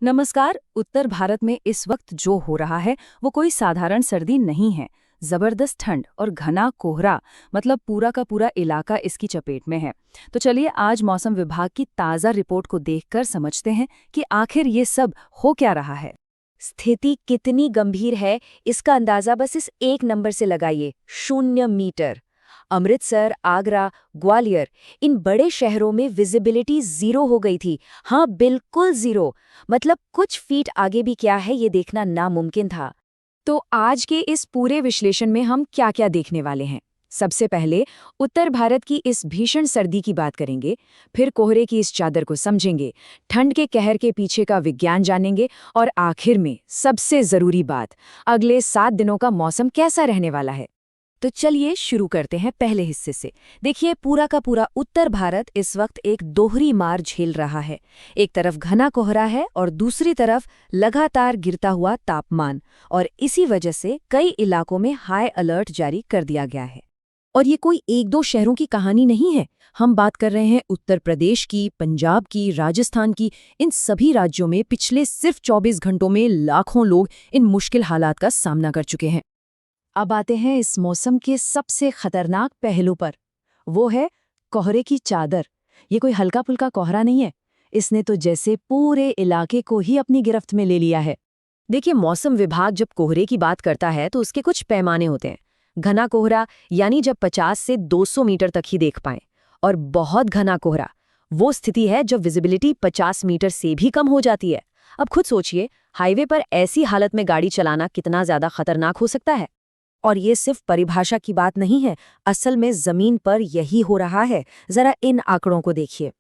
नमस्कार। उत्तर भारत में इस वक्त जो हो रहा है वो कोई साधारण सर्दी नहीं है। जबरदस्त ठंड और घना कोहरा, मतलब पूरा का पूरा इलाका इसकी चपेट में है। तो चलिए आज मौसम विभाग की ताज़ा रिपोर्ट को देखकर समझते हैं कि आखिर ये सब हो क्या रहा है। स्थिति कितनी गंभीर है इसका अंदाजा बस इस एक नंबर से लगाइए, 0 मीटर। अमृतसर, आगरा, ग्वालियर, इन बड़े शहरों में विजिबिलिटी 0 हो गई थी। हाँ, बिल्कुल 0। मतलब कुछ फीट आगे भी क्या है ये देखना नामुमकिन था। तो आज के इस पूरे विश्लेषण में हम क्या क्या देखने वाले हैं। सबसे पहले उत्तर भारत की इस भीषण सर्दी की बात करेंगे, फिर कोहरे की इस चादर को समझेंगे, ठंड के कहर के पीछे का विज्ञान जानेंगे और आखिर में सबसे जरूरी बात, अगले 7 दिनों का मौसम कैसा रहने वाला है। तो चलिए शुरू करते हैं पहले हिस्से से। देखिए, पूरा का पूरा उत्तर भारत इस वक्त एक दोहरी मार झेल रहा है। एक तरफ घना कोहरा है और दूसरी तरफ लगातार गिरता हुआ तापमान, और इसी वजह से कई इलाकों में हाई अलर्ट जारी कर दिया गया है। और ये कोई एक दो शहरों की कहानी नहीं है। हम बात कर रहे हैं उत्तर प्रदेश की, पंजाब की, राजस्थान की। इन सभी राज्यों में पिछले सिर्फ 24 घंटों में लाखों लोग इन मुश्किल हालात का सामना कर चुके हैं। अब आते हैं इस मौसम के सबसे खतरनाक पहलू पर, वो है कोहरे की चादर। ये कोई हल्का फुल्का कोहरा नहीं है, इसने तो जैसे पूरे इलाके को ही अपनी गिरफ्त में ले लिया है। देखिए, मौसम विभाग जब कोहरे की बात करता है तो उसके कुछ पैमाने होते हैं। घना कोहरा यानी जब 50 से 200 मीटर तक ही देख पाएं, और बहुत घना कोहरा वो स्थिति है जब विजिबिलिटी 50 मीटर से भी कम हो जाती है। अब खुद सोचिए, हाईवे पर ऐसी हालत में गाड़ी चलाना कितना ज्यादा खतरनाक हो सकता है। और ये सिर्फ परिभाषा की बात नहीं है, असल में जमीन पर यही हो रहा है। जरा इन आंकड़ों को देखिए।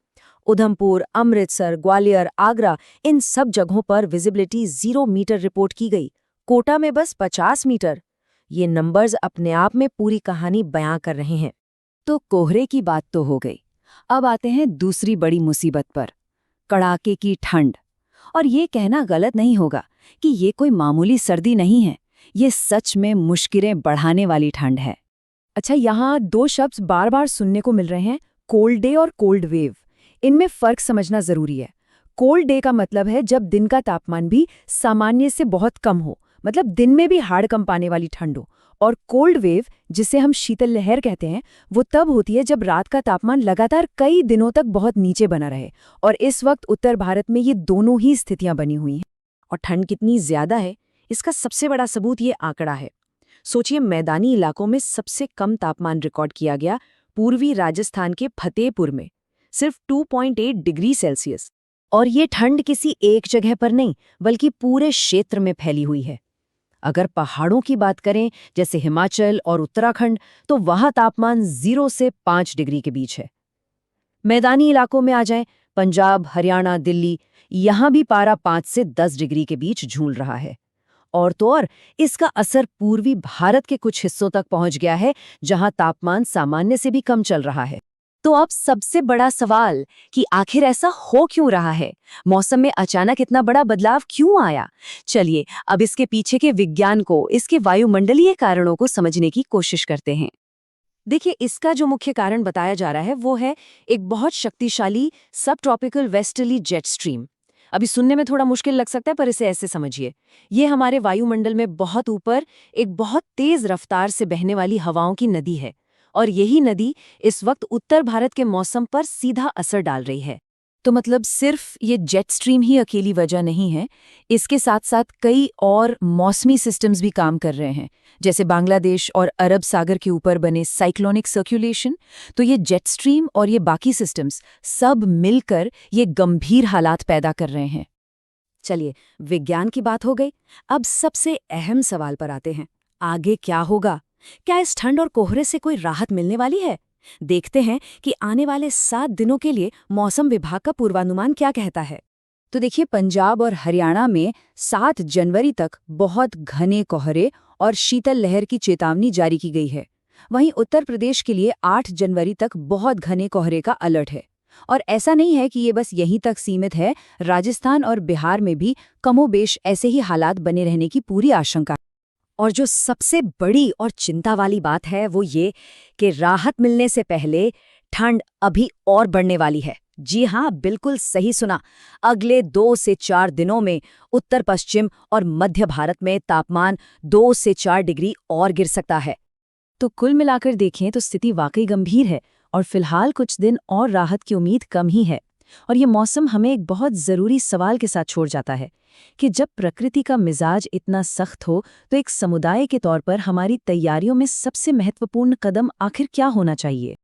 उधमपुर, अमृतसर, ग्वालियर, आगरा, इन सब जगहों पर विजिबिलिटी 0 मीटर रिपोर्ट की गई। कोटा में बस 50 मीटर। ये नंबर्स अपने आप में पूरी कहानी बयां कर रहे हैं। तो कोहरे की बात तो हो गई। अब आते हैं दूसरी बड़ी मुसीबत पर, कड़ाके की ठंड। और ये कहना गलत नहीं होगा कि ये कोई मामूली सर्दी नहीं है। ये सच में मुश्किलें बढ़ाने वाली ठंड है। अच्छा, यहाँ 2 शब्द बार बार सुनने को मिल रहे हैं, कोल्ड डे और कोल्ड वेव। इनमें फर्क समझना जरूरी है। कोल्ड डे का मतलब है जब दिन का तापमान भी सामान्य से बहुत कम हो, मतलब दिन में भी हाड़ कंपाने वाली ठंड हो। और कोल्ड वेव, जिसे हम शीतल लहर कहते हैं, वो तब होती है जब रात का तापमान लगातार कई दिनों तक बहुत नीचे बना रहे। और इस वक्त उत्तर भारत में ये दोनों ही स्थितियां बनी हुई हैं। और ठंड कितनी ज्यादा है इसका सबसे बड़ा सबूत ये आंकड़ा है। सोचिए, मैदानी इलाकों में सबसे कम तापमान रिकॉर्ड किया गया पूर्वी राजस्थान के फतेहपुर में, सिर्फ 2.8 डिग्री सेल्सियस। और ये ठंड किसी एक जगह पर नहीं, बल्कि पूरे क्षेत्र में फैली हुई है। अगर पहाड़ों की बात करें, जैसे हिमाचल और उत्तराखंड, तो वहां तापमान 0 से 5 डिग्री के बीच है। मैदानी इलाकों में आ जाएं, पंजाब, हरियाणा, दिल्ली, यहां भी पारा 5 से 10 डिग्री के बीच झूल रहा है। और तो और इसका असर पूर्वी भारत के कुछ हिस्सों तक पहुंच गया है, जहां तापमान सामान्य से भी कम चल रहा है। तो अब सबसे बड़ा सवाल कि आखिर ऐसा हो क्यों रहा है? मौसम में अचानक इतना बड़ा बदलाव क्यों आया? चलिए अब इसके पीछे के विज्ञान को, इसके वायुमंडलीय कारणों को समझने की कोशिश करते हैं। देखिए, इसका जो मुख्य कारण बताया जा रहा है वो है एक बहुत शक्तिशाली सब ट्रॉपिकल वेस्टर्ली जेट स्ट्रीम। अभी सुनने में थोड़ा मुश्किल लग सकता है, पर इसे ऐसे समझिए। ये हमारे वायुमंडल में बहुत ऊपर एक बहुत तेज रफ्तार से बहने वाली हवाओं की नदी है, और यही नदी इस वक्त उत्तर भारत के मौसम पर सीधा असर डाल रही है। तो मतलब सिर्फ ये जेट स्ट्रीम ही अकेली वजह नहीं है, इसके साथ साथ कई और मौसमी सिस्टम्स भी काम कर रहे हैं, जैसे बांग्लादेश और अरब सागर के ऊपर बने साइक्लोनिक सर्कुलेशन। तो ये जेट स्ट्रीम और ये बाकी सिस्टम्स सब मिलकर ये गंभीर हालात पैदा कर रहे हैं। चलिए, विज्ञान की बात हो गई। अब सबसे अहम सवाल पर आते हैं, आगे क्या होगा? क्या इस ठंड और कोहरे से कोई राहत मिलने वाली है? देखते हैं कि आने वाले 7 दिनों के लिए मौसम विभाग का पूर्वानुमान क्या कहता है। तो देखिए, पंजाब और हरियाणा में 7 जनवरी तक बहुत घने कोहरे और शीतल लहर की चेतावनी जारी की गई है। वहीं उत्तर प्रदेश के लिए 8 जनवरी तक बहुत घने कोहरे का अलर्ट है। और ऐसा नहीं है कि ये बस यहीं तक सीमित है, राजस्थान और बिहार में भी कमोबेश ऐसे ही हालात बने रहने की पूरी आशंका। और जो सबसे बड़ी और चिंता वाली बात है वो ये कि राहत मिलने से पहले ठंड अभी और बढ़ने वाली है। जी हाँ, बिल्कुल सही सुना। अगले 2 से 4 दिनों में उत्तर पश्चिम और मध्य भारत में तापमान 2 से 4 डिग्री और गिर सकता है। तो कुल मिलाकर देखें तो स्थिति वाकई गंभीर है और फिलहाल कुछ दिन और राहत की उम्मीद कम ही है। और ये मौसम हमें एक बहुत ज़रूरी सवाल के साथ छोड़ जाता है कि जब प्रकृति का मिजाज इतना सख्त हो तो एक समुदाय के तौर पर हमारी तैयारियों में सबसे महत्वपूर्ण कदम आखिर क्या होना चाहिए।